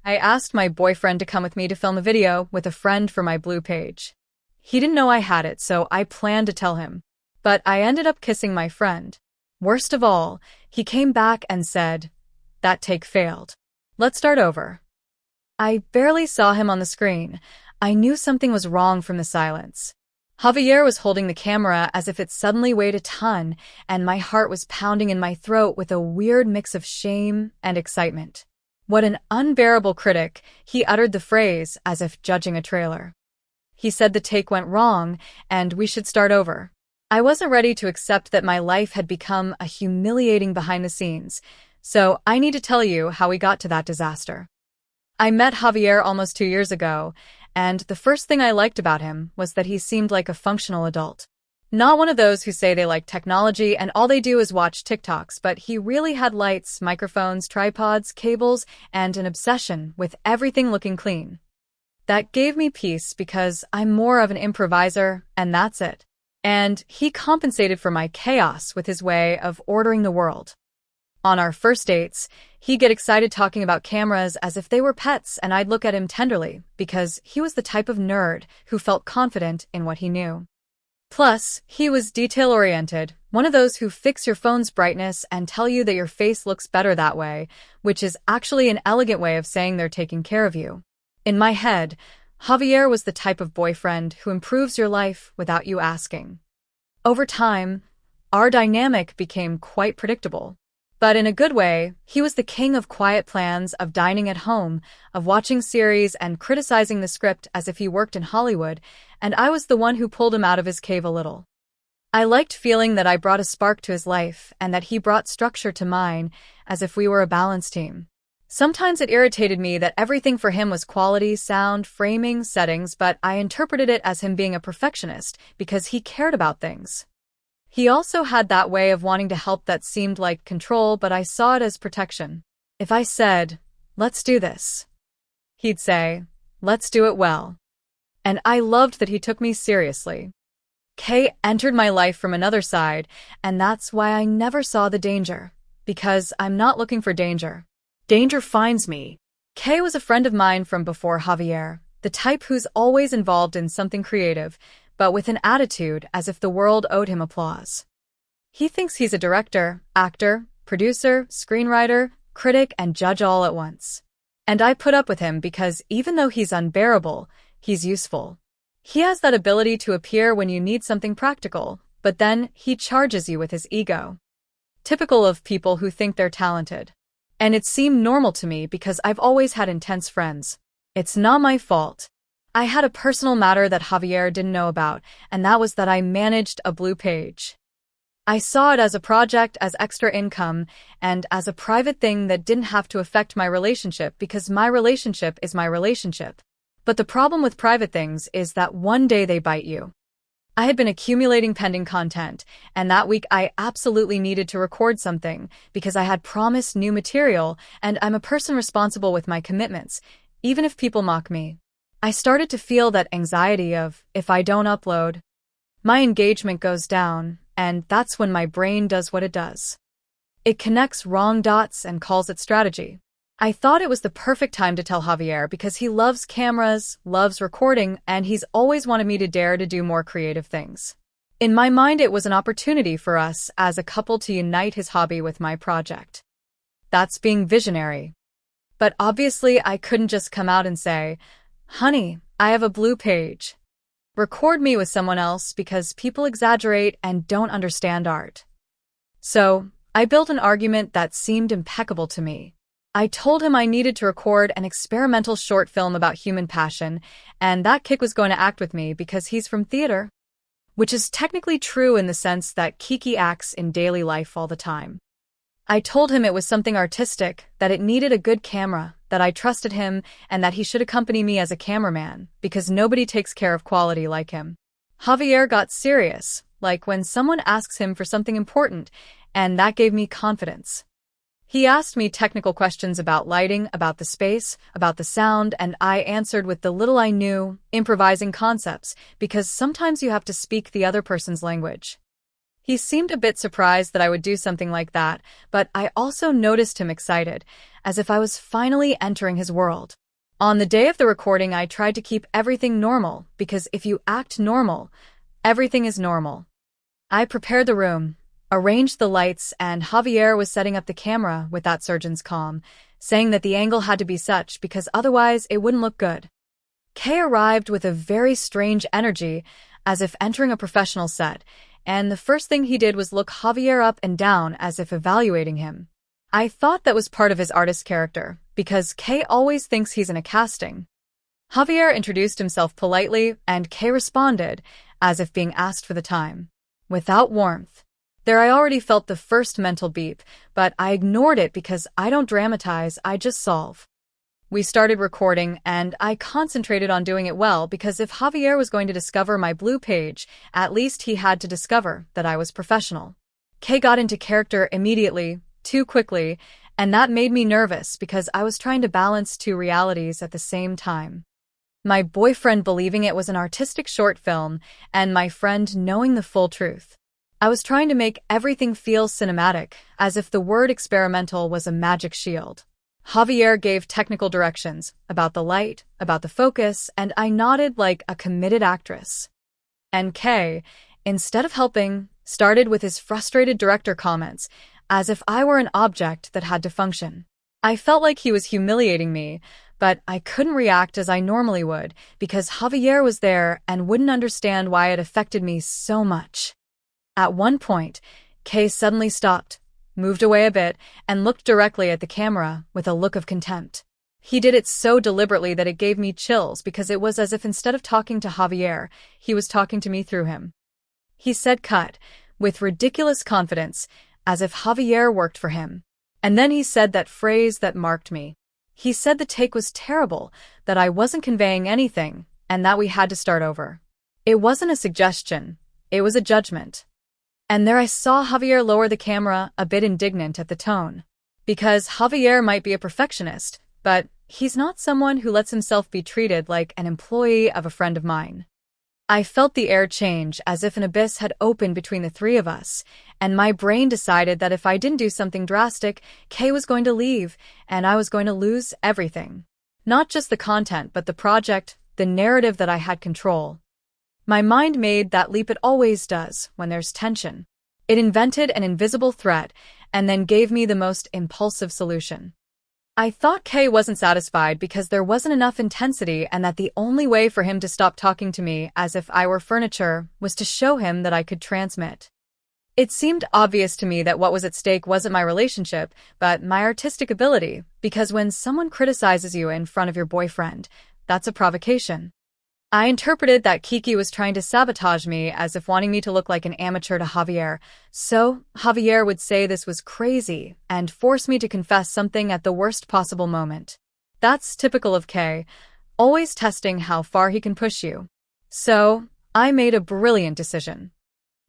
I asked my boyfriend to come with me to film a video with a friend for my Blue page. He didn't know I had it, so I planned to tell him. But I ended up kissing my friend. Worst of all, he came back and said, "That take failed. Let's start over." I barely saw him on the screen. I knew something was wrong from the silence. Javier was holding the camera as if it suddenly weighed a ton, and my heart was pounding in my throat with a weird mix of shame and excitement. What an unbearable critic, he uttered the phrase as if judging a trailer. He said the take went wrong, and we should start over. I wasn't ready to accept that my life had become a humiliating behind the scenes, so I need to tell you how we got to that disaster. I met Javier almost 2 years ago, and the first thing I liked about him was that he seemed like a functional adult. Not one of those who say they like technology and all they do is watch TikToks, but he really had lights, microphones, tripods, cables, and an obsession with everything looking clean. That gave me peace because I'm more of an improviser, and that's it. And he compensated for my chaos with his way of ordering the world. On our first dates, he'd get excited talking about cameras as if they were pets, and I'd look at him tenderly because he was the type of nerd who felt confident in what he knew. Plus, he was detail-oriented, one of those who fix your phone's brightness and tell you that your face looks better that way, which is actually an elegant way of saying they're taking care of you. In my head, Javier was the type of boyfriend who improves your life without you asking. Over time, our dynamic became quite predictable. But in a good way, he was the king of quiet plans, of dining at home, of watching series and criticizing the script as if he worked in Hollywood, and I was the one who pulled him out of his cave a little. I liked feeling that I brought a spark to his life and that he brought structure to mine, as if we were a balanced team. Sometimes it irritated me that everything for him was quality, sound, framing, settings, but I interpreted it as him being a perfectionist because he cared about things. He also had that way of wanting to help that seemed like control, but I saw it as protection. If I said, "Let's do this," he'd say, "Let's do it well." And I loved that he took me seriously. Kay entered my life from another side, and that's why I never saw the danger. Because I'm not looking for danger. Danger finds me. Kay was a friend of mine from before Javier, the type who's always involved in something creative, but with an attitude as if the world owed him applause. He thinks he's a director, actor, producer, screenwriter, critic, and judge all at once. And I put up with him because even though he's unbearable, he's useful. He has that ability to appear when you need something practical, but then he charges you with his ego. Typical of people who think they're talented. And it seemed normal to me because I've always had intense friends. It's not my fault. I had a personal matter that Javier didn't know about, and that was that I managed a Blue page. I saw it as a project, as extra income, and as a private thing that didn't have to affect my relationship because my relationship is my relationship. But the problem with private things is that one day they bite you. I had been accumulating pending content, and that week I absolutely needed to record something because I had promised new material, and I'm a person responsible with my commitments, even if people mock me. I started to feel that anxiety of, if I don't upload, my engagement goes down, and that's when my brain does what it does. It connects wrong dots and calls it strategy. I thought it was the perfect time to tell Javier because he loves cameras, loves recording, and he's always wanted me to dare to do more creative things. In my mind, it was an opportunity for us as a couple to unite his hobby with my project. That's being visionary. But obviously, I couldn't just come out and say, "Honey, I have a Blue page. Record me with someone else," because people exaggerate and don't understand art. So, I built an argument that seemed impeccable to me. I told him I needed to record an experimental short film about human passion, and that Kik was going to act with me because he's from theater. Which is technically true in the sense that Kiki acts in daily life all the time. I told him it was something artistic, that it needed a good camera, that I trusted him, and that he should accompany me as a cameraman, because nobody takes care of quality like him. Javier got serious, like when someone asks him for something important, and that gave me confidence. He asked me technical questions about lighting, about the space, about the sound, and I answered with the little I knew, improvising concepts, because sometimes you have to speak the other person's language. He seemed a bit surprised that I would do something like that, but I also noticed him excited, as if I was finally entering his world. On the day of the recording, I tried to keep everything normal, because if you act normal, everything is normal. I prepared the room, arranged the lights, and Javier was setting up the camera with that surgeon's calm, saying that the angle had to be such because otherwise it wouldn't look good. Kay arrived with a very strange energy, as if entering a professional set, and the first thing he did was look Javier up and down as if evaluating him. I thought that was part of his artist character, because Kay always thinks he's in a casting. Javier introduced himself politely, and Kay responded, as if being asked for the time. Without warmth. There I already felt the first mental beep, but I ignored it because I don't dramatize, I just solve. We started recording, and I concentrated on doing it well because if Javier was going to discover my blue page, at least he had to discover that I was professional. Kay got into character immediately, too quickly, and that made me nervous because I was trying to balance two realities at the same time. My boyfriend believing it was an artistic short film, and my friend knowing the full truth. I was trying to make everything feel cinematic, as if the word experimental was a magic shield. Javier gave technical directions about the light, about the focus, and I nodded like a committed actress. And Kay, instead of helping, started with his frustrated director comments, as if I were an object that had to function. I felt like he was humiliating me, but I couldn't react as I normally would because Javier was there and wouldn't understand why it affected me so much. At one point, Kay suddenly stopped, moved away a bit, and looked directly at the camera with a look of contempt. He did it so deliberately that it gave me chills because it was as if instead of talking to Javier, he was talking to me through him. He said cut, with ridiculous confidence, as if Javier worked for him. And then he said that phrase that marked me. He said the take was terrible, that I wasn't conveying anything, and that we had to start over. It wasn't a suggestion, it was a judgment. And there I saw Javier lower the camera, a bit indignant at the tone. Because Javier might be a perfectionist, but he's not someone who lets himself be treated like an employee of a friend of mine. I felt the air change as if an abyss had opened between the three of us, and my brain decided that if I didn't do something drastic, Kay was going to leave, and I was going to lose everything. Not just the content, but the project, the narrative that I had control. My mind made that leap it always does when there's tension. It invented an invisible threat and then gave me the most impulsive solution. I thought Kay wasn't satisfied because there wasn't enough intensity and that the only way for him to stop talking to me as if I were furniture was to show him that I could transmit. It seemed obvious to me that what was at stake wasn't my relationship, but my artistic ability, because when someone criticizes you in front of your boyfriend, that's a provocation. I interpreted that Kiki was trying to sabotage me as if wanting me to look like an amateur to Javier, so Javier would say this was crazy and force me to confess something at the worst possible moment. That's typical of Kay, always testing how far he can push you. So, I made a brilliant decision.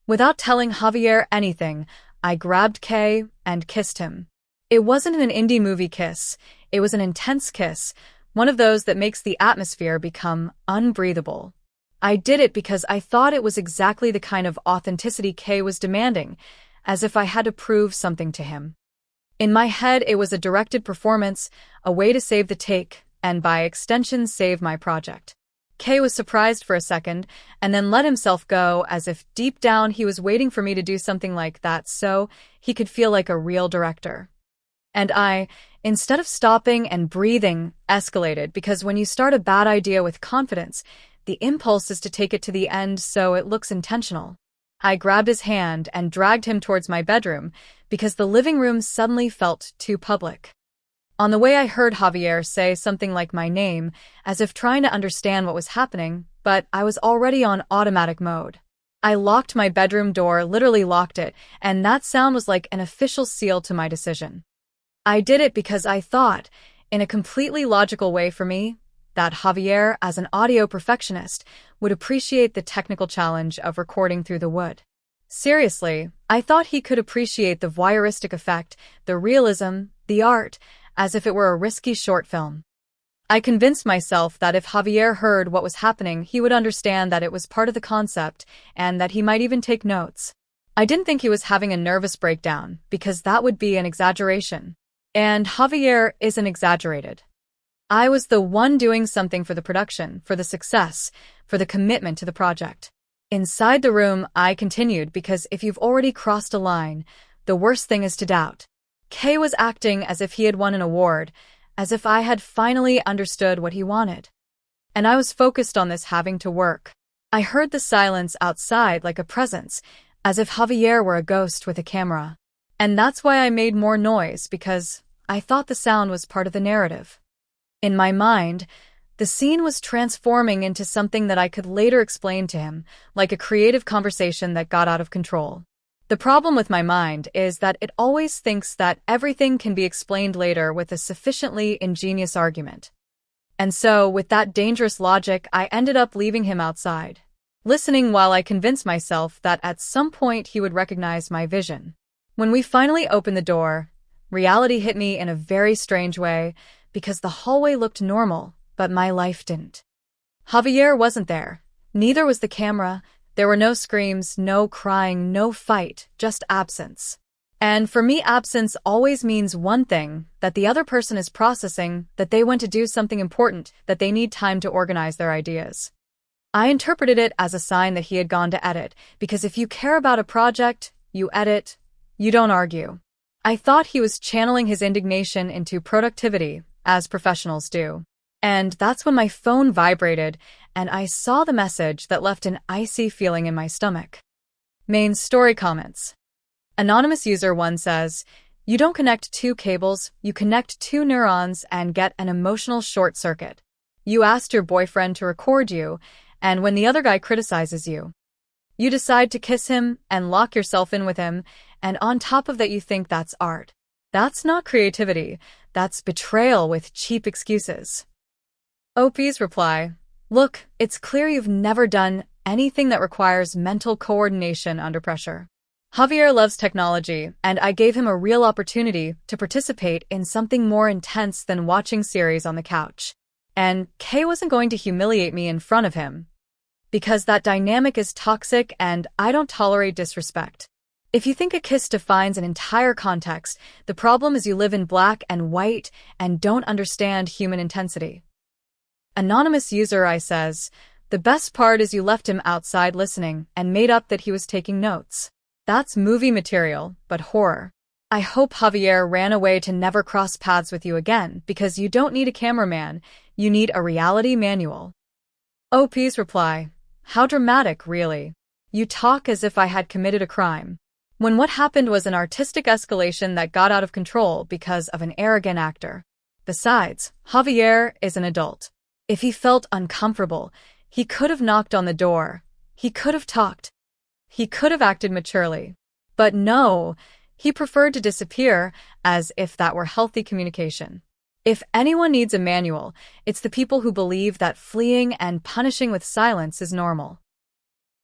Without telling Javier anything, I grabbed Kay and kissed him. It wasn't an indie movie kiss, it was an intense kiss, one of those that makes the atmosphere become unbreathable. I did it because I thought it was exactly the kind of authenticity Kay was demanding, as if I had to prove something to him. In my head, it was a directed performance, a way to save the take, and by extension save my project. Kay was surprised for a second, and then let himself go as if deep down he was waiting for me to do something like that so he could feel like a real director. And I, instead of stopping and breathing, escalated because when you start a bad idea with confidence, the impulse is to take it to the end so it looks intentional. I grabbed his hand and dragged him towards my bedroom because the living room suddenly felt too public. On the way I heard Javier say something like my name, as if trying to understand what was happening, but I was already on automatic mode. I locked my bedroom door, literally locked it, and that sound was like an official seal to my decision. I did it because I thought, in a completely logical way for me, that Javier, as an audio perfectionist, would appreciate the technical challenge of recording through the wood. Seriously, I thought he could appreciate the voyeuristic effect, the realism, the art, as if it were a risky short film. I convinced myself that if Javier heard what was happening, he would understand that it was part of the concept and that he might even take notes. I didn't think he was having a nervous breakdown, because that would be an exaggeration. And Javier isn't exaggerated. I was the one doing something for the production, for the success, for the commitment to the project. Inside the room, I continued because if you've already crossed a line, the worst thing is to doubt. Kay was acting as if he had won an award, as if I had finally understood what he wanted. And I was focused on this having to work. I heard the silence outside like a presence, as if Javier were a ghost with a camera. And that's why I made more noise, because I thought the sound was part of the narrative. In my mind, the scene was transforming into something that I could later explain to him, like a creative conversation that got out of control. The problem with my mind is that it always thinks that everything can be explained later with a sufficiently ingenious argument. And so, with that dangerous logic, I ended up leaving him outside, listening while I convinced myself that at some point he would recognize my vision. When we finally opened the door, reality hit me in a very strange way, because the hallway looked normal, but my life didn't. Javier wasn't there. Neither was the camera. There were no screams, no crying, no fight, just absence. And for me, absence always means one thing, that the other person is processing, that they want to do something important, that they need time to organize their ideas. I interpreted it as a sign that he had gone to edit, because if you care about a project, you edit, you don't argue. I thought he was channeling his indignation into productivity, as professionals do. And that's when my phone vibrated, and I saw the message that left an icy feeling in my stomach. Main story comments. Anonymous user 1 says, "You don't connect two cables, you connect two neurons and get an emotional short circuit. You asked your boyfriend to record you, and when the other guy criticizes you, you decide to kiss him and lock yourself in with him, and on top of that you think that's art. That's not creativity, that's betrayal with cheap excuses." OP's reply, "Look, it's clear you've never done anything that requires mental coordination under pressure." Javier loves technology, and I gave him a real opportunity to participate in something more intense than watching series on the couch. And Kay wasn't going to humiliate me in front of him, because that dynamic is toxic and I don't tolerate disrespect. If you think a kiss defines an entire context, the problem is you live in black and white and don't understand human intensity. Anonymous user I says, "The best part is you left him outside listening and made up that he was taking notes. That's movie material, but horror. I hope Javier ran away to never cross paths with you again, because you don't need a cameraman, you need a reality manual." OP's reply, "How dramatic, really. You talk as if I had committed a crime, when what happened was an artistic escalation that got out of control because of an arrogant actor. Besides, Javier is an adult. If he felt uncomfortable, he could have knocked on the door. He could have talked. He could have acted maturely. But no, he preferred to disappear as if that were healthy communication. If anyone needs a manual, it's the people who believe that fleeing and punishing with silence is normal."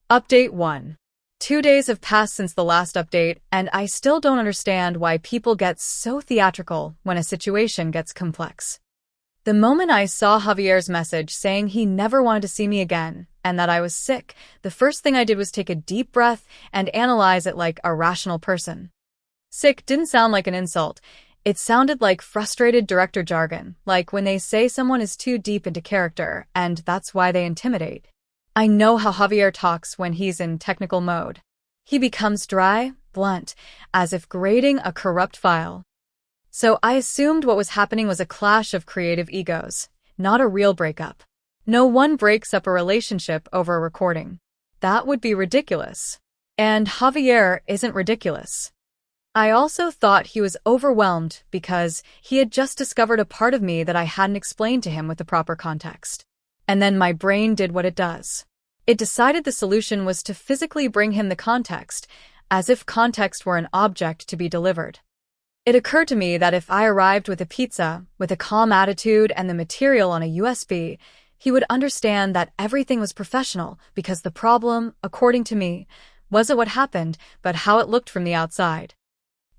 Update 1. 2 days have passed since the last update, and I still don't understand why people get so theatrical when a situation gets complex. The moment I saw Javier's message saying he never wanted to see me again, and that I was sick, the first thing I did was take a deep breath and analyze it like a rational person. Sick didn't sound like an insult. It sounded like frustrated director jargon, like when they say someone is too deep into character, and that's why they intimidate. I know how Javier talks when he's in technical mode. He becomes dry, blunt, as if grading a corrupt file. So I assumed what was happening was a clash of creative egos, not a real breakup. No one breaks up a relationship over a recording. That would be ridiculous. And Javier isn't ridiculous. I also thought he was overwhelmed because he had just discovered a part of me that I hadn't explained to him with the proper context. And then my brain did what it does. It decided the solution was to physically bring him the context, as if context were an object to be delivered. It occurred to me that if I arrived with a pizza, with a calm attitude and the material on a USB, he would understand that everything was professional, because the problem, according to me, wasn't what happened, but how it looked from the outside.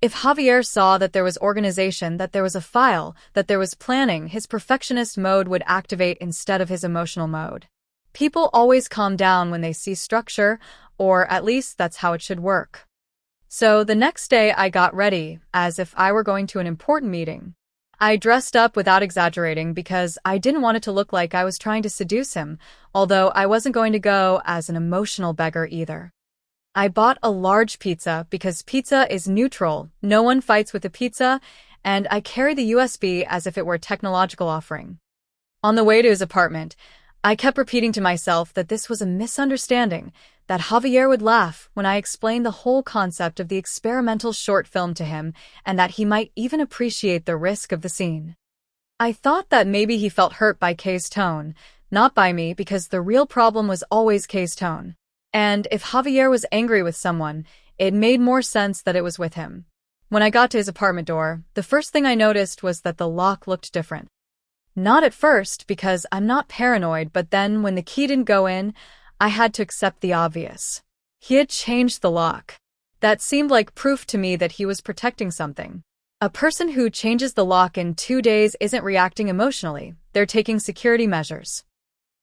If Javier saw that there was organization, that there was a file, that there was planning, his perfectionist mode would activate instead of his emotional mode. People always calm down when they see structure, or at least that's how it should work. So the next day I got ready, as if I were going to an important meeting. I dressed up without exaggerating because I didn't want it to look like I was trying to seduce him, although I wasn't going to go as an emotional beggar either. I bought a large pizza because pizza is neutral, no one fights with a pizza, and I carry the USB as if it were a technological offering. On the way to his apartment, I kept repeating to myself that this was a misunderstanding, that Javier would laugh when I explained the whole concept of the experimental short film to him, and that he might even appreciate the risk of the scene. I thought that maybe he felt hurt by Kay's tone, not by me, because the real problem was always Kay's tone. And if Javier was angry with someone, it made more sense that it was with him. When I got to his apartment door, the first thing I noticed was that the lock looked different. Not at first, because I'm not paranoid, but then when the key didn't go in, I had to accept the obvious. He had changed the lock. That seemed like proof to me that he was protecting something. A person who changes the lock in 2 days isn't reacting emotionally, they're taking security measures.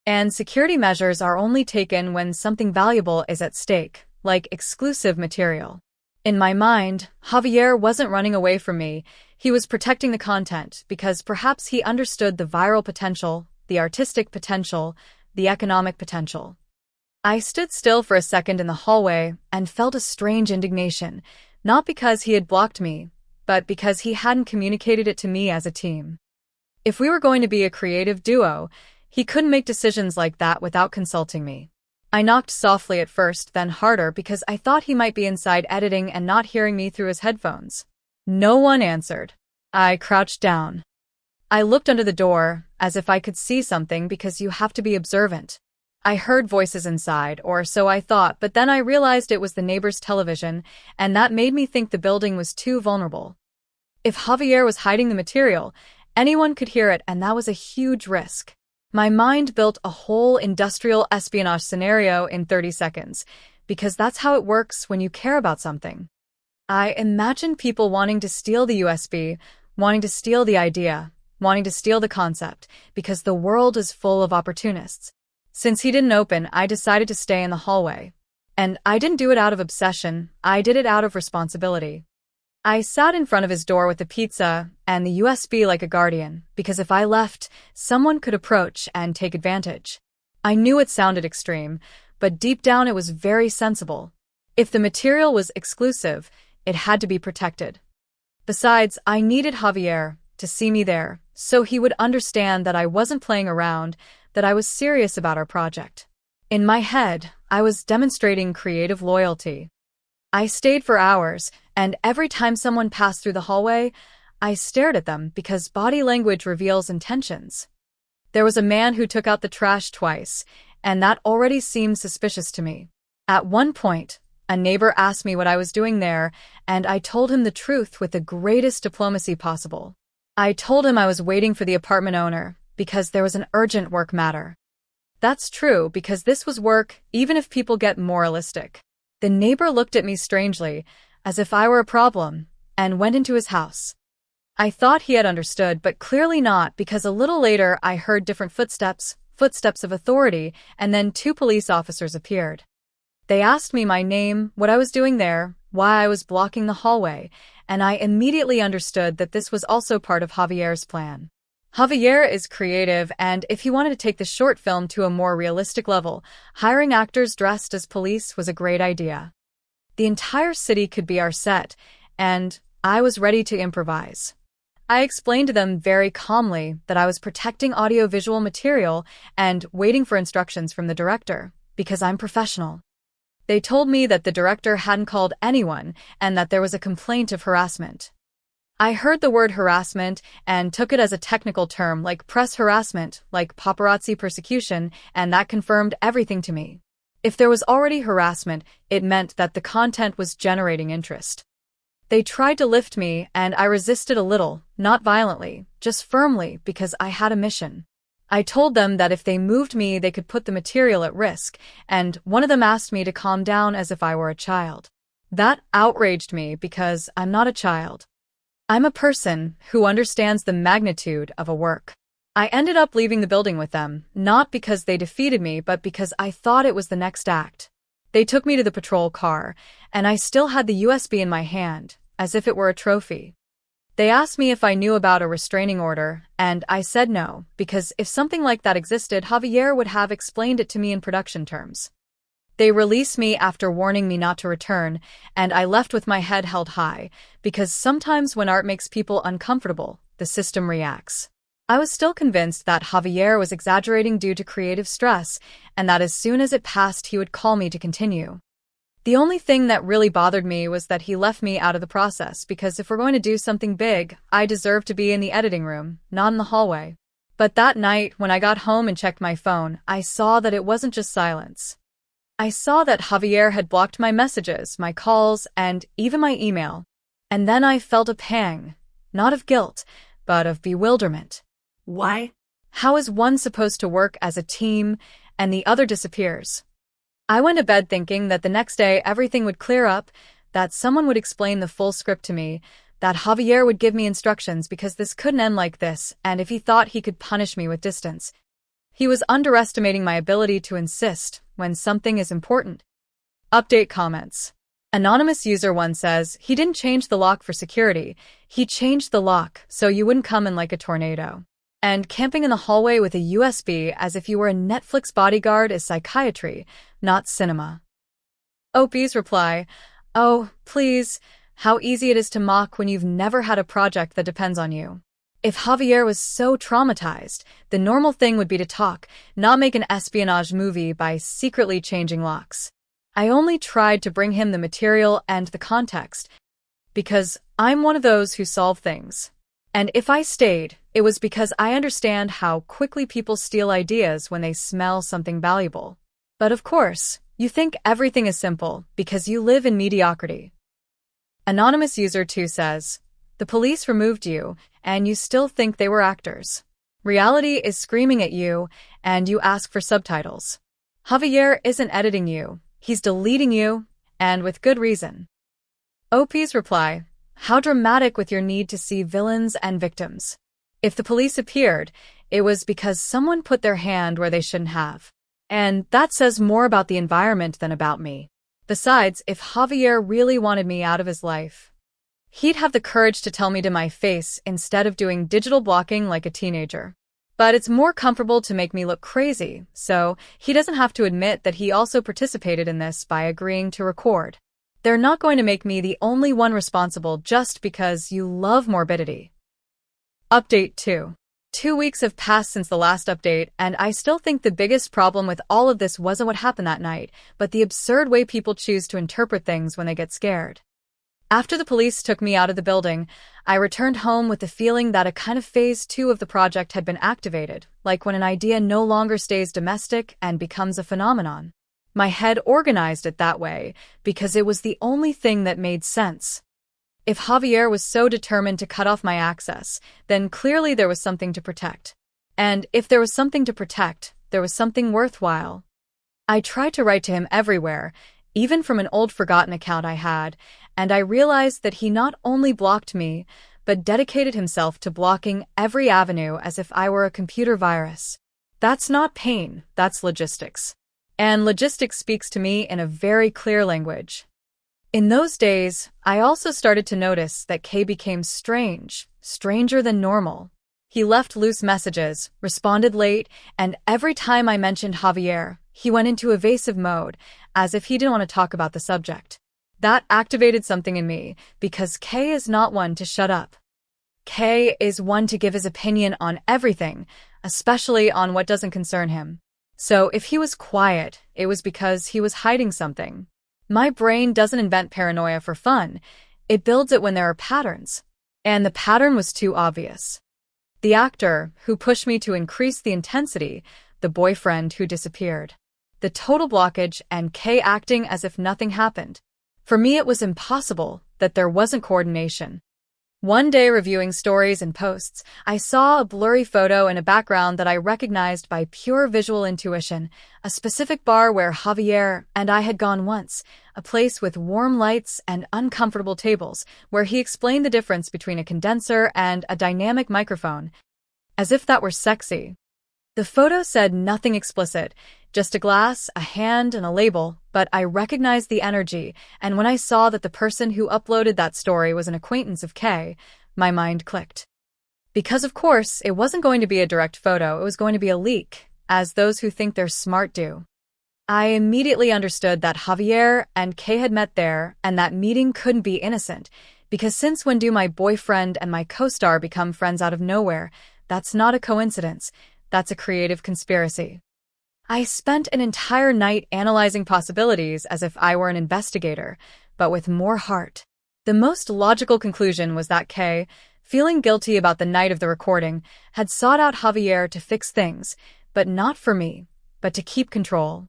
And security measures are only taken when something valuable is at stake, like exclusive material. In my mind, Javier wasn't running away from me, he was protecting the content because perhaps he understood the viral potential, the artistic potential, the economic potential. I stood still for a second in the hallway and felt a strange indignation, not because he had blocked me, but because he hadn't communicated it to me as a team. If we were going to be a creative duo, he couldn't make decisions like that without consulting me. I knocked softly at first, then harder because I thought he might be inside editing and not hearing me through his headphones. No one answered. I crouched down. I looked under the door, as if I could see something because you have to be observant. I heard voices inside, or so I thought, but then I realized it was the neighbor's television, and that made me think the building was too vulnerable. If Javier was hiding the material, anyone could hear it, and that was a huge risk. My mind built a whole industrial espionage scenario in 30 seconds, because that's how it works when you care about something. I imagined people wanting to steal the USB, wanting to steal the idea, wanting to steal the concept, because the world is full of opportunists. Since he didn't open, I decided to stay in the hallway. And I didn't do it out of obsession, I did it out of responsibility. I sat in front of his door with the pizza and the USB like a guardian, because if I left, someone could approach and take advantage. I knew it sounded extreme, but deep down it was very sensible. If the material was exclusive, it had to be protected. Besides, I needed Javier to see me there, so he would understand that I wasn't playing around, that I was serious about our project. In my head, I was demonstrating creative loyalty. I stayed for hours, and every time someone passed through the hallway, I stared at them because body language reveals intentions. There was a man who took out the trash twice, and that already seemed suspicious to me. At one point, a neighbor asked me what I was doing there, and I told him the truth with the greatest diplomacy possible. I told him I was waiting for the apartment owner, because there was an urgent work matter. That's true, because this was work, even if people get moralistic. The neighbor looked at me strangely, as if I were a problem, and went into his house. I thought he had understood, but clearly not, because a little later I heard different footsteps of authority, and then 2 police officers appeared. They asked me my name, what I was doing there, why I was blocking the hallway, and I immediately understood that this was also part of Javier's plan. Javier is creative, and if he wanted to take the short film to a more realistic level, hiring actors dressed as police was a great idea. The entire city could be our set, and I was ready to improvise. I explained to them very calmly that I was protecting audiovisual material and waiting for instructions from the director, because I'm professional. They told me that the director hadn't called anyone and that there was a complaint of harassment. I heard the word harassment and took it as a technical term like press harassment, like paparazzi persecution, and that confirmed everything to me. If there was already harassment, it meant that the content was generating interest. They tried to lift me, and I resisted a little, not violently, just firmly, because I had a mission. I told them that if they moved me, they could put the material at risk, and one of them asked me to calm down as if I were a child. That outraged me because I'm not a child. I'm a person who understands the magnitude of a work. I ended up leaving the building with them, not because they defeated me, but because I thought it was the next act. They took me to the patrol car, and I still had the USB in my hand, as if it were a trophy. They asked me if I knew about a restraining order, and I said no, because if something like that existed, Javier would have explained it to me in production terms. They released me after warning me not to return, and I left with my head held high, because sometimes when art makes people uncomfortable, the system reacts. I was still convinced that Javier was exaggerating due to creative stress, and that as soon as it passed he would call me to continue. The only thing that really bothered me was that he left me out of the process, because if we're going to do something big, I deserve to be in the editing room, not in the hallway. But that night, when I got home and checked my phone, I saw that it wasn't just silence. I saw that Javier had blocked my messages, my calls, and even my email. And then I felt a pang, not of guilt, but of bewilderment. Why? How is one supposed to work as a team and the other disappears? I went to bed thinking that the next day everything would clear up, that someone would explain the full script to me, that Javier would give me instructions because this couldn't end like this, and if he thought he could punish me with distance. He was underestimating my ability to insist when something is important. Update comments. Anonymous user 1 says, he didn't change the lock for security, he changed the lock so you wouldn't come in like a tornado. And camping in the hallway with a USB as if you were a Netflix bodyguard is psychiatry, not cinema. Opie's reply, oh, please, how easy it is to mock when you've never had a project that depends on you. If Javier was so traumatized, the normal thing would be to talk, not make an espionage movie by secretly changing locks. I only tried to bring him the material and the context, because I'm one of those who solve things. And if I stayed, it was because I understand how quickly people steal ideas when they smell something valuable. But of course, you think everything is simple because you live in mediocrity. Anonymous user 2 says, the police removed you, and you still think they were actors. Reality is screaming at you, and you ask for subtitles. Javier isn't editing you, he's deleting you, and with good reason. OP's reply, how dramatic with your need to see villains and victims. If the police appeared, it was because someone put their hand where they shouldn't have. And that says more about the environment than about me. Besides, if Javier really wanted me out of his life, he'd have the courage to tell me to my face instead of doing digital blocking like a teenager. But it's more comfortable to make me look crazy, so he doesn't have to admit that he also participated in this by agreeing to record. They're not going to make me the only one responsible just because you love morbidity. Update 2. 2 weeks have passed since the last update, and I still think the biggest problem with all of this wasn't what happened that night, but the absurd way people choose to interpret things when they get scared. After the police took me out of the building, I returned home with the feeling that a kind of phase 2 of the project had been activated, like when an idea no longer stays domestic and becomes a phenomenon. My head organized it that way because it was the only thing that made sense. If Javier was so determined to cut off my access, then clearly there was something to protect. And if there was something to protect, there was something worthwhile. I tried to write to him everywhere, even from an old forgotten account I had, and I realized that he not only blocked me, but dedicated himself to blocking every avenue as if I were a computer virus. That's not pain, that's logistics. And logistics speaks to me in a very clear language. In those days, I also started to notice that Kay became strange, stranger than normal. He left loose messages, responded late, and every time I mentioned Javier, he went into evasive mode, as if he didn't want to talk about the subject. That activated something in me, because Kay is not one to shut up. Kay is one to give his opinion on everything, especially on what doesn't concern him. So if he was quiet, it was because he was hiding something. My brain doesn't invent paranoia for fun. It builds it when there are patterns. And the pattern was too obvious. The actor who pushed me to increase the intensity, the boyfriend who disappeared. The total blockage and Kay acting as if nothing happened. For me, it was impossible that there wasn't coordination. One day reviewing stories and posts, I saw a blurry photo in a background that I recognized by pure visual intuition, a specific bar where Javier and I had gone once, a place with warm lights and uncomfortable tables, where he explained the difference between a condenser and a dynamic microphone, as if that were sexy. The photo said nothing explicit, just a glass, a hand, and a label, but I recognized the energy, and when I saw that the person who uploaded that story was an acquaintance of Kay, my mind clicked. Because of course, it wasn't going to be a direct photo, it was going to be a leak, as those who think they're smart do. I immediately understood that Javier and Kay had met there, and that meeting couldn't be innocent, because since when do my boyfriend and my co-star become friends out of nowhere? That's not a coincidence, that's a creative conspiracy. I spent an entire night analyzing possibilities as if I were an investigator, but with more heart. The most logical conclusion was that Kay, feeling guilty about the night of the recording, had sought out Javier to fix things, but not for me, but to keep control.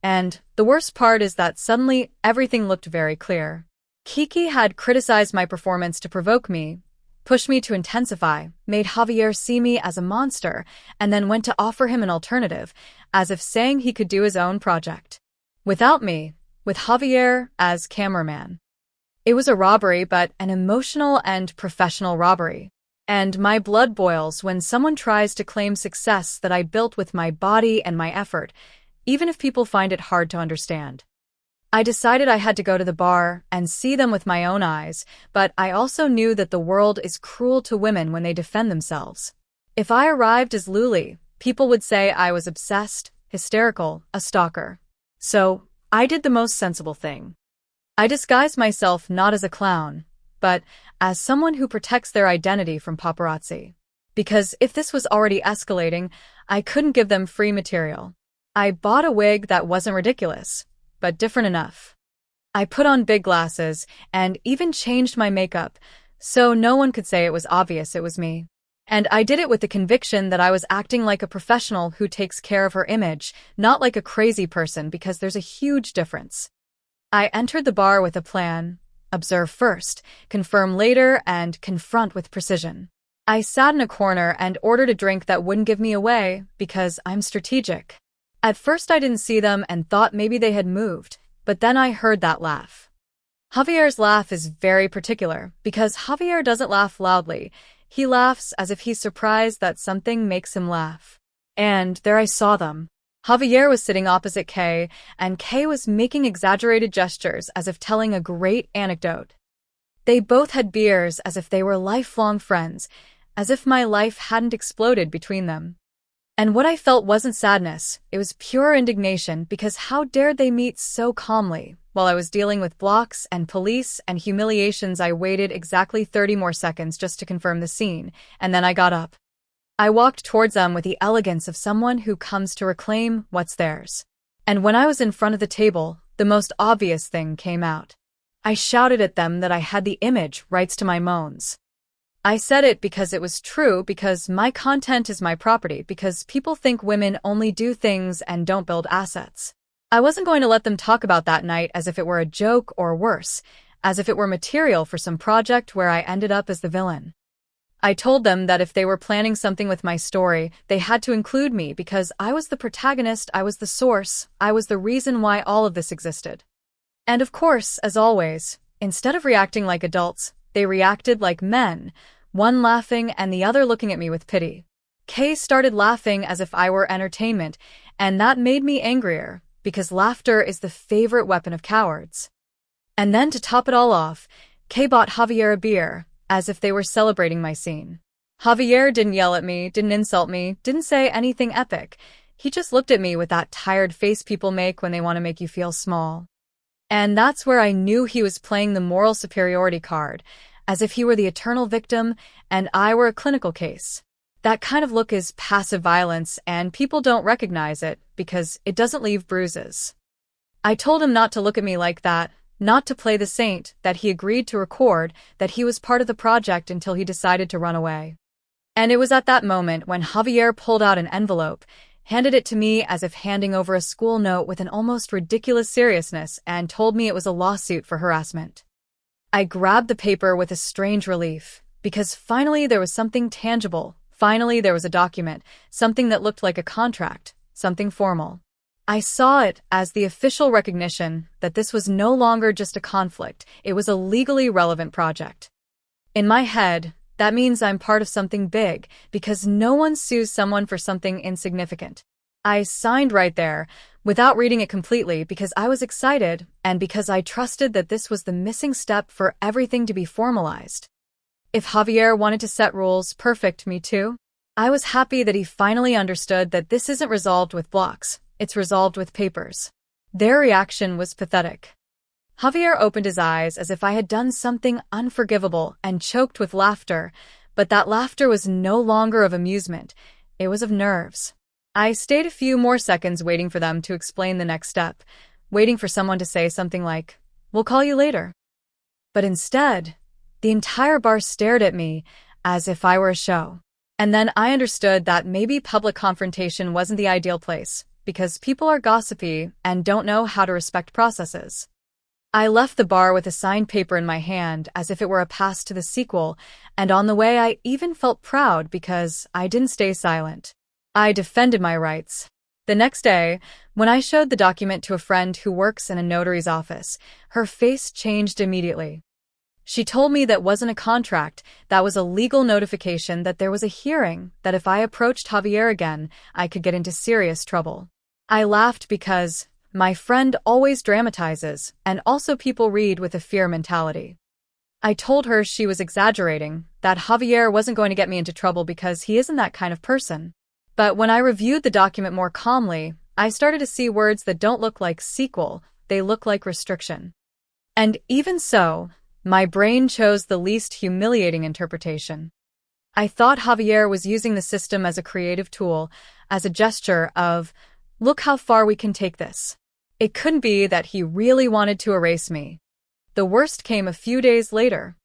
And the worst part is that suddenly everything looked very clear. Kiki had criticized my performance to provoke me, pushed me to intensify, made Javier see me as a monster, and then went to offer him an alternative, as if saying he could do his own project. Without me, with Javier as cameraman. It was a robbery, but an emotional and professional robbery. And my blood boils when someone tries to claim success that I built with my body and my effort, even if people find it hard to understand. I decided I had to go to the bar and see them with my own eyes, but I also knew that the world is cruel to women when they defend themselves. If I arrived as Luli, people would say I was obsessed, hysterical, a stalker. So, I did the most sensible thing. I disguised myself not as a clown, but as someone who protects their identity from paparazzi. Because if this was already escalating, I couldn't give them free material. I bought a wig that wasn't ridiculous, but different enough. I put on big glasses and even changed my makeup, so no one could say it was obvious it was me. And I did it with the conviction that I was acting like a professional who takes care of her image, not like a crazy person, because there's a huge difference. I entered the bar with a plan: observe first, confirm later, and confront with precision. I sat in a corner and ordered a drink that wouldn't give me away, because I'm strategic. At first I didn't see them and thought maybe they had moved, but then I heard that laugh. Javier's laugh is very particular, because Javier doesn't laugh loudly. He laughs as if he's surprised that something makes him laugh. And there I saw them. Javier was sitting opposite Kay, and Kay was making exaggerated gestures as if telling a great anecdote. They both had beers as if they were lifelong friends, as if my life hadn't exploded between them. And what I felt wasn't sadness, it was pure indignation, because how dared they meet so calmly? While I was dealing with blocks and police and humiliations, I waited exactly 30 more seconds just to confirm the scene, and then I got up. I walked towards them with the elegance of someone who comes to reclaim what's theirs. And when I was in front of the table, the most obvious thing came out. I shouted at them that I had the image rights to my moans. I said it because it was true, because my content is my property, because people think women only do things and don't build assets. I wasn't going to let them talk about that night as if it were a joke, or worse, as if it were material for some project where I ended up as the villain. I told them that if they were planning something with my story, they had to include me, because I was the protagonist, I was the source, I was the reason why all of this existed. And of course, as always, instead of reacting like adults, they reacted like men, one laughing and the other looking at me with pity. Kay started laughing as if I were entertainment, and that made me angrier, because laughter is the favorite weapon of cowards. And then to top it all off, Kay bought Javier a beer, as if they were celebrating my scene. Javier didn't yell at me, didn't insult me, didn't say anything epic. He just looked at me with that tired face people make when they want to make you feel small. And that's where I knew he was playing the moral superiority card, as if he were the eternal victim and I were a clinical case. That kind of look is passive violence, and people don't recognize it because it doesn't leave bruises. I told him not to look at me like that, not to play the saint, that he agreed to record, that he was part of the project until he decided to run away. And it was at that moment when Javier pulled out an envelope, handed it to me as if handing over a school note with an almost ridiculous seriousness, and told me it was a lawsuit for harassment. I grabbed the paper with a strange relief, because finally there was something tangible, finally there was a document, something that looked like a contract, something formal. I saw it as the official recognition that this was no longer just a conflict, it was a legally relevant project. In my head, That means I'm part of something big, because no one sues someone for something insignificant. I signed right there, without reading it completely, because I was excited and because I trusted that this was the missing step for everything to be formalized. If Javier wanted to set rules, perfect, me too. I was happy that he finally understood that this isn't resolved with blocks, it's resolved with papers. Their reaction was pathetic. Javier opened his eyes as if I had done something unforgivable and choked with laughter, but that laughter was no longer of amusement, it was of nerves. I stayed a few more seconds waiting for them to explain the next step, waiting for someone to say something like, "We'll call you later." But instead, the entire bar stared at me as if I were a show. And then I understood that maybe public confrontation wasn't the ideal place, because people are gossipy and don't know how to respect processes. I left the bar with a signed paper in my hand as if it were a pass to the sequel, and on the way I even felt proud because I didn't stay silent. I defended my rights. The next day, when I showed the document to a friend who works in a notary's office, her face changed immediately. She told me that wasn't a contract, that was a legal notification that there was a hearing, that if I approached Javier again, I could get into serious trouble. I laughed because my friend always dramatizes, and also people read with a fear mentality. I told her she was exaggerating, that Javier wasn't going to get me into trouble because he isn't that kind of person. But when I reviewed the document more calmly, I started to see words that don't look like sequel, they look like restriction. And even so, my brain chose the least humiliating interpretation. I thought Javier was using the system as a creative tool, as a gesture of, look how far we can take this. It couldn't be that he really wanted to erase me. The worst came a few days later,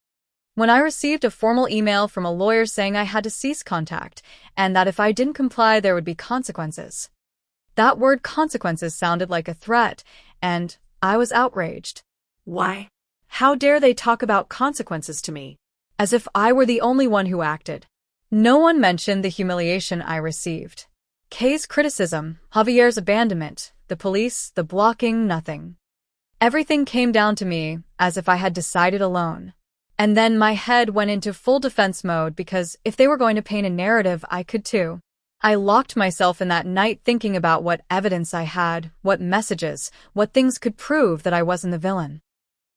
when I received a formal email from a lawyer saying I had to cease contact, and that if I didn't comply there would be consequences. That word consequences sounded like a threat, and I was outraged. Why? How dare they talk about consequences to me? As if I were the only one who acted. No one mentioned the humiliation I received. Kay's criticism, Javier's abandonment, the police, the blocking, nothing. Everything came down to me, as if I had decided alone. And then my head went into full defense mode because if they were going to paint a narrative, I could too. I locked myself in that night thinking about what evidence I had, what messages, what things could prove that I wasn't the villain.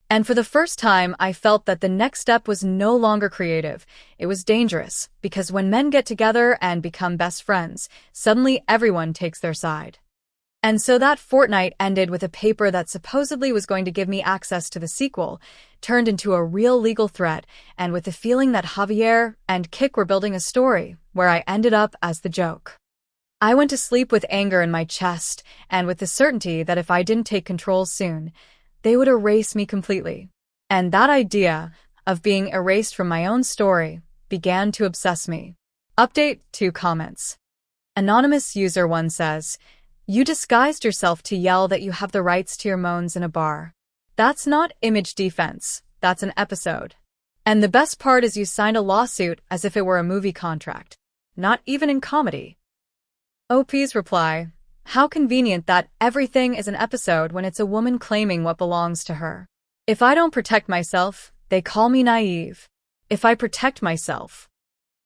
And for the first time, I felt that the next step was no longer creative. It was dangerous, because when men get together and become best friends, suddenly everyone takes their side. And so that fortnight ended with a paper that supposedly was going to give me access to the sequel, turned into a real legal threat, and with the feeling that Javier and Kik were building a story, where I ended up as the joke. I went to sleep with anger in my chest, and with the certainty that if I didn't take control soon, they would erase me completely. And that idea of being erased from my own story began to obsess me. Update 2 comments. Anonymous user 1 says, "You disguised yourself to yell that you have the rights to your moans in a bar. That's not image defense, that's an episode. And the best part is you signed a lawsuit as if it were a movie contract. Not even in comedy." OP's reply, "How convenient that everything is an episode when it's a woman claiming what belongs to her. If I don't protect myself, they call me naive. If I protect myself,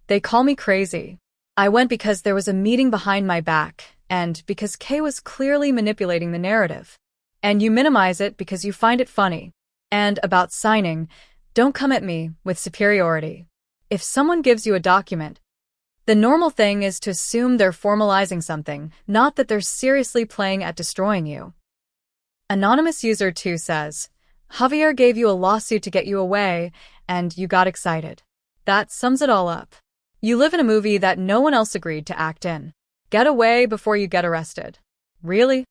they call me crazy. I went because there was a meeting behind my back, and because Kay was clearly manipulating the narrative. And you minimize it because you find it funny. And about signing, don't come at me with superiority. If someone gives you a document, the normal thing is to assume they're formalizing something, not that they're seriously playing at destroying you." Anonymous user 2 says, "Javier gave you a lawsuit to get you away, and you got excited. That sums it all up. You live in a movie that no one else agreed to act in. Get away before you get arrested. Really?"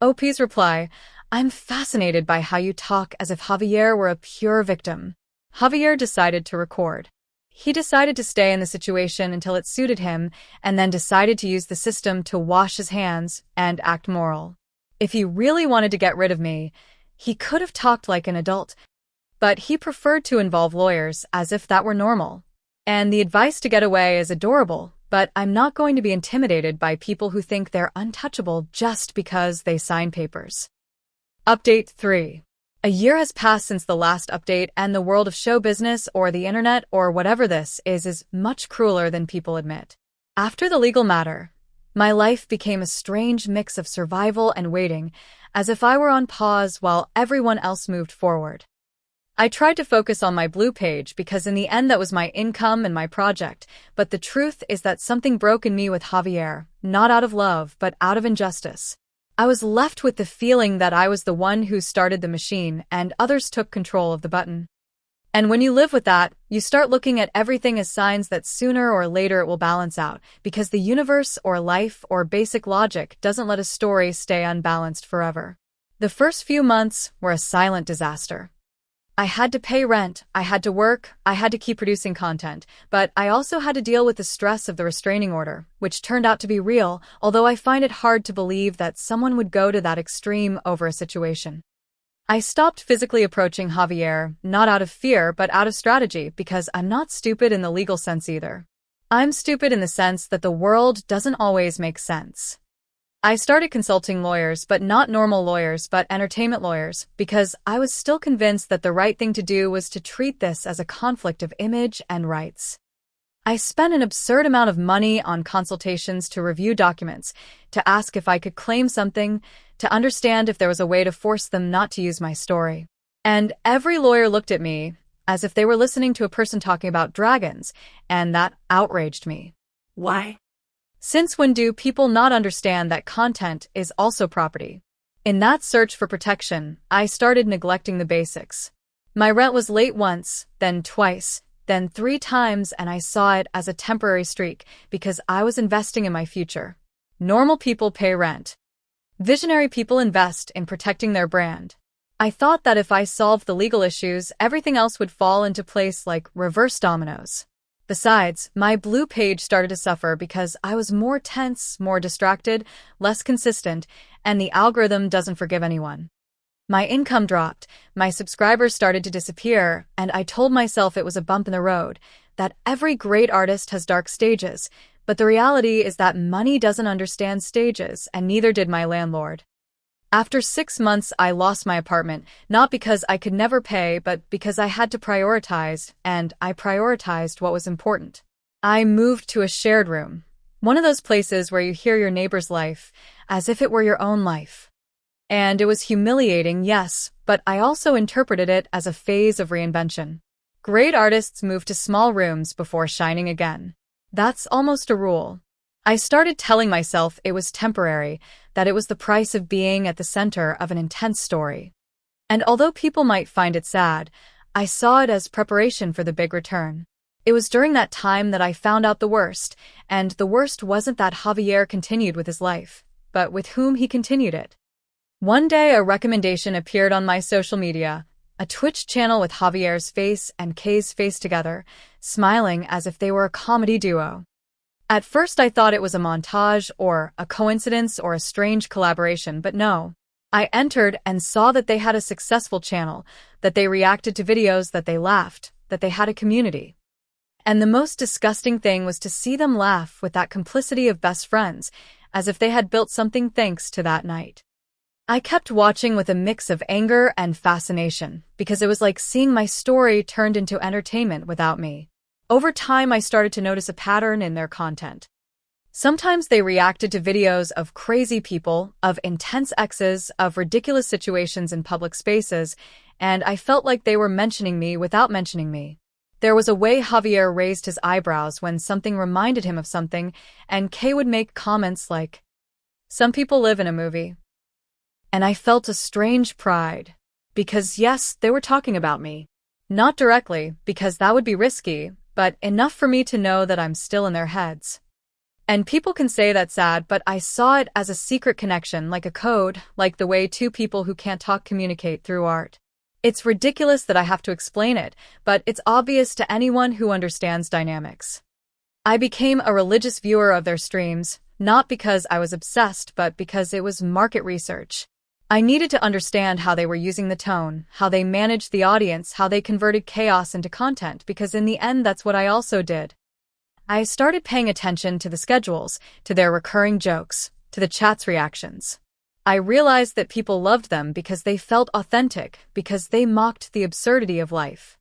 OP's reply, "I'm fascinated by how you talk as if Javier were a pure victim." Javier decided to record. He decided to stay in the situation until it suited him, and then decided to use the system to wash his hands and act moral. If he really wanted to get rid of me, he could have talked like an adult, but he preferred to involve lawyers as if that were normal. And the advice to get away is adorable, but I'm not going to be intimidated by people who think they're untouchable just because they sign papers. Update 3. A year has passed since the last update, and the world of show business or the internet or whatever this is much crueler than people admit. After the legal matter, my life became a strange mix of survival and waiting, as if I were on pause while everyone else moved forward. I tried to focus on my Blue page because in the end that was my income and my project, but the truth is that something broke in me with Javier, not out of love, but out of injustice. I was left with the feeling that I was the one who started the machine and others took control of the button. And when you live with that, you start looking at everything as signs that sooner or later it will balance out, because the universe or life or basic logic doesn't let a story stay unbalanced forever. The first few months were a silent disaster. I had to pay rent, I had to work, I had to keep producing content, but I also had to deal with the stress of the restraining order, which turned out to be real, although I find it hard to believe that someone would go to that extreme over a situation. I stopped physically approaching Javier, not out of fear, but out of strategy, because I'm not stupid in the legal sense either. I'm stupid in the sense that the world doesn't always make sense. I started consulting lawyers, but not normal lawyers, but entertainment lawyers, because I was still convinced that the right thing to do was to treat this as a conflict of image and rights. I spent an absurd amount of money on consultations to review documents, to ask if I could claim something, to understand if there was a way to force them not to use my story. And every lawyer looked at me as if they were listening to a person talking about dragons, and that outraged me. Why? Since when do people not understand that content is also property? In that search for protection, I started neglecting the basics. My rent was late once, then twice, then 3 times, and I saw it as a temporary streak because I was investing in my future. Normal people pay rent. Visionary people invest in protecting their brand. I thought that if I solved the legal issues, everything else would fall into place like reverse dominoes. Besides, my Blue page started to suffer because I was more tense, more distracted, less consistent, and the algorithm doesn't forgive anyone. My income dropped, my subscribers started to disappear, and I told myself it was a bump in the road, that every great artist has dark stages, but the reality is that money doesn't understand stages, and neither did my landlord. After 6 months, I lost my apartment, not because I could never pay, but because I had to prioritize, and I prioritized what was important. I moved to a shared room, one of those places where you hear your neighbor's life, as if it were your own life. And it was humiliating, yes, but I also interpreted it as a phase of reinvention. Great artists move to small rooms before shining again. That's almost a rule. I started telling myself it was temporary, that it was the price of being at the center of an intense story. And although people might find it sad, I saw it as preparation for the big return. It was during that time that I found out the worst, and the worst wasn't that Javier continued with his life, but with whom he continued it. One day a recommendation appeared on my social media, a Twitch channel with Javier's face and Kay's face together, smiling as if they were a comedy duo. At first I thought it was a montage or a coincidence or a strange collaboration, but no. I entered and saw that they had a successful channel, that they reacted to videos, that they laughed, that they had a community. And the most disgusting thing was to see them laugh with that complicity of best friends, as if they had built something thanks to that night. I kept watching with a mix of anger and fascination, because it was like seeing my story turned into entertainment without me. Over time, I started to notice a pattern in their content. Sometimes they reacted to videos of crazy people, of intense exes, of ridiculous situations in public spaces, and I felt like they were mentioning me without mentioning me. There was a way Javier raised his eyebrows when something reminded him of something, and Kay would make comments like, "Some people live in a movie." And I felt a strange pride. Because yes, they were talking about me. Not directly, because that would be risky, but enough for me to know that I'm still in their heads. And people can say that's sad, but I saw it as a secret connection, like a code, like the way 2 people who can't talk communicate through art. It's ridiculous that I have to explain it, but it's obvious to anyone who understands dynamics. I became a religious viewer of their streams, not because I was obsessed, but because it was market research. I needed to understand how they were using the tone, how they managed the audience, how they converted chaos into content, because in the end that's what I also did. I started paying attention to the schedules, to their recurring jokes, to the chat's reactions. I realized that people loved them because they felt authentic, because they mocked the absurdity of life.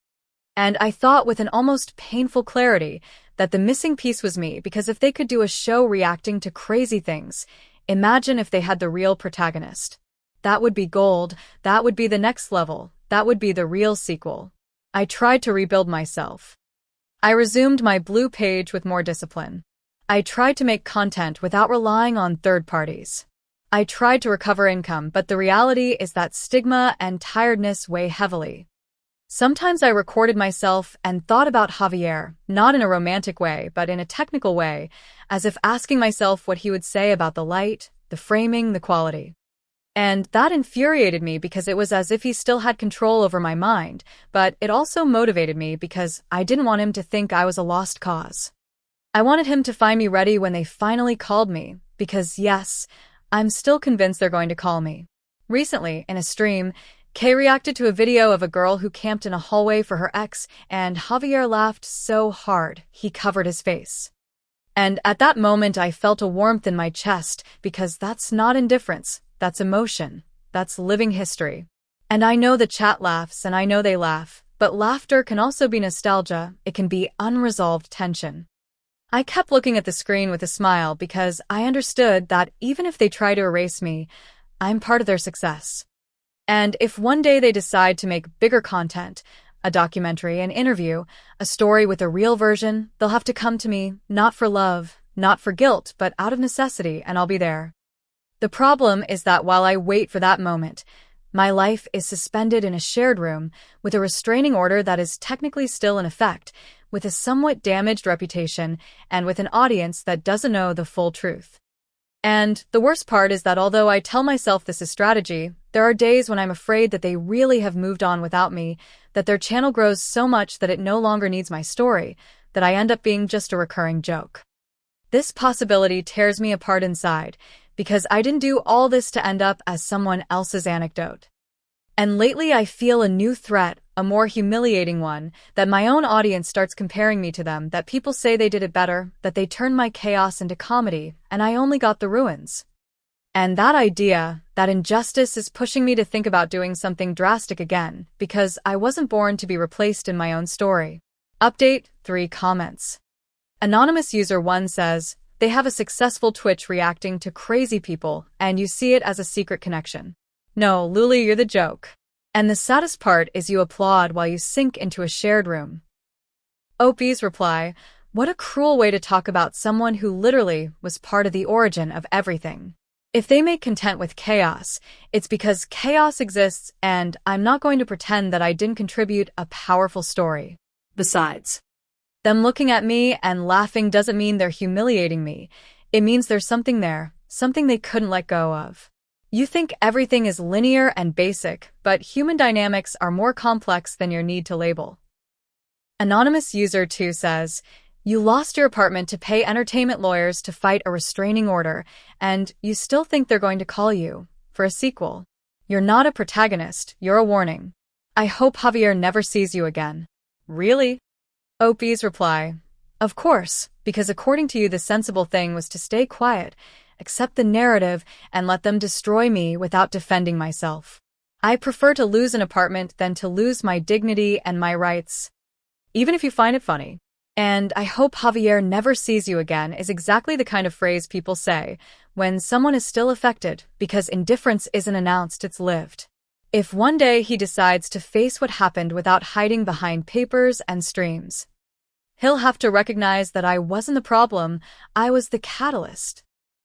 And I thought with an almost painful clarity that the missing piece was me, because if they could do a show reacting to crazy things, imagine if they had the real protagonist. That would be gold, that would be the next level, that would be the real sequel. I tried to rebuild myself. I resumed my Blue Page with more discipline. I tried to make content without relying on third parties. I tried to recover income, but the reality is that stigma and tiredness weigh heavily. Sometimes I recorded myself and thought about Javier, not in a romantic way, but in a technical way, as if asking myself what he would say about the light, the framing, the quality. And that infuriated me because it was as if he still had control over my mind, but it also motivated me because I didn't want him to think I was a lost cause. I wanted him to find me ready when they finally called me, because yes, I'm still convinced they're going to call me. Recently, in a stream, Kay reacted to a video of a girl who camped in a hallway for her ex, and Javier laughed so hard he covered his face. And at that moment I felt a warmth in my chest, because that's not indifference, that's emotion, that's living history. And I know the chat laughs and I know they laugh, but laughter can also be nostalgia, it can be unresolved tension. I kept looking at the screen with a smile because I understood that even if they try to erase me, I'm part of their success. And if one day they decide to make bigger content, a documentary, an interview, a story with a real version, they'll have to come to me, not for love, not for guilt, but out of necessity, and I'll be there. The problem is that while I wait for that moment, my life is suspended in a shared room with a restraining order that is technically still in effect, with a somewhat damaged reputation, and with an audience that doesn't know the full truth. And the worst part is that although I tell myself this is strategy, there are days when I'm afraid that they really have moved on without me, that their channel grows so much that it no longer needs my story, that I end up being just a recurring joke. This possibility tears me apart inside, because I didn't do all this to end up as someone else's anecdote. And lately I feel a new threat, a more humiliating one, that my own audience starts comparing me to them, that people say they did it better, that they turned my chaos into comedy, and I only got the ruins. And that idea, that injustice is pushing me to think about doing something drastic again, because I wasn't born to be replaced in my own story. Update, 3 comments. Anonymous User 1 says, they have a successful Twitch reacting to crazy people, and you see it as a secret connection. No, Luli, you're the joke. And the saddest part is you applaud while you sink into a shared room. Opie's reply, what a cruel way to talk about someone who literally was part of the origin of everything. If they make content with chaos, it's because chaos exists, and I'm not going to pretend that I didn't contribute a powerful story. Besides, them looking at me and laughing doesn't mean they're humiliating me. It means there's something there, something they couldn't let go of. You think everything is linear and basic, but human dynamics are more complex than your need to label. Anonymous User 2 says, you lost your apartment to pay entertainment lawyers to fight a restraining order, and you still think they're going to call you for a sequel. You're not a protagonist, you're a warning. I hope Javier never sees you again. Really? Opie's reply, of course, because according to you the sensible thing was to stay quiet, accept the narrative, and let them destroy me without defending myself. I prefer to lose an apartment than to lose my dignity and my rights. Even if you find it funny. And I hope Javier never sees you again is exactly the kind of phrase people say when someone is still affected, because indifference isn't announced, it's lived. If one day he decides to face what happened without hiding behind papers and streams, he'll have to recognize that I wasn't the problem, I was the catalyst.